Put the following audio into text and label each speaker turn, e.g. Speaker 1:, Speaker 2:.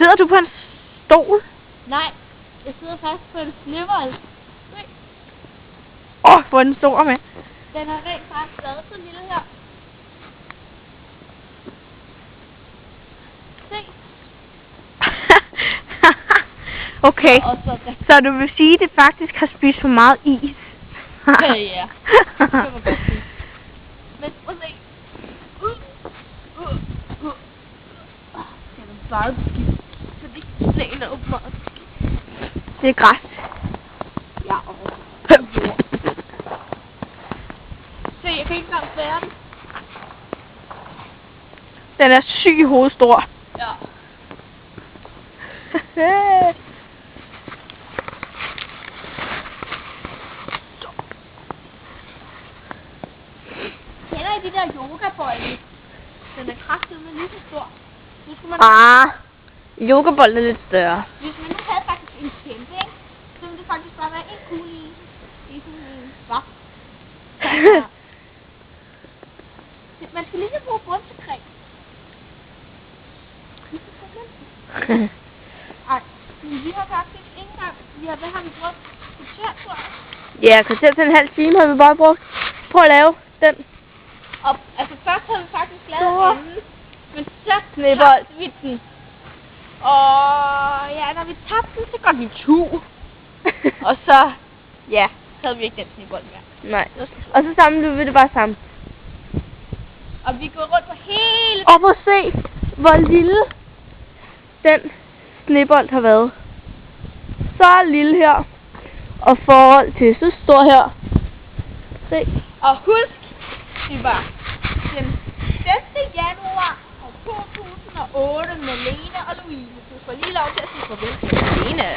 Speaker 1: Sidder du på en stol?
Speaker 2: Nej, jeg sidder fast på en snebold.
Speaker 1: Hvor er den stor med?
Speaker 2: Den har rent faktisk været så lille her. Se.
Speaker 1: Okay, så du vil sige, at det faktisk har spist for meget is?
Speaker 2: Ja, det kan man godt sige. Men prøv at se. Det er meget skidt, fordi planen er åbenbart skidt.
Speaker 1: Det er græs.
Speaker 2: Ja, og se, jeg kan ikke engang bære den.
Speaker 1: Den er syg hovedstor.
Speaker 2: Ja. Kender I de der yogabolde? Den er kraftedeme lige så stor. Nu skulle man...
Speaker 1: Yogabolden er lidt større.
Speaker 2: Hvis man nu havde faktisk en kæmpe, ikke? Så ville det faktisk bare være en kugle i sådan en svap. Man skal lige bruge bundsekret. Ej, men vi har faktisk ikke engang... Hvad har vi brugt? Kvarter, tror jeg.
Speaker 1: Ja, kvarter til en halv time har vi bare brugt på at lave den.
Speaker 2: Og altså først havde vi faktisk lavet inden, men så
Speaker 1: snebold.
Speaker 2: tabte vi den. Og ja, når vi tabte den, så går vi tur. Og så, ja, så havde vi ikke den snebold mere.
Speaker 1: Nej. Og så samlede vi det bare sammen.
Speaker 2: Og vi går rundt på hele...
Speaker 1: Og prøv at se, hvor lille den snebold har været. Så lille her. Og forhold til så stor her. Se.
Speaker 2: Og husk, det var den 5. januar 2008 med Lene og Louise. Du får lige lov til at sige farvel til Lene.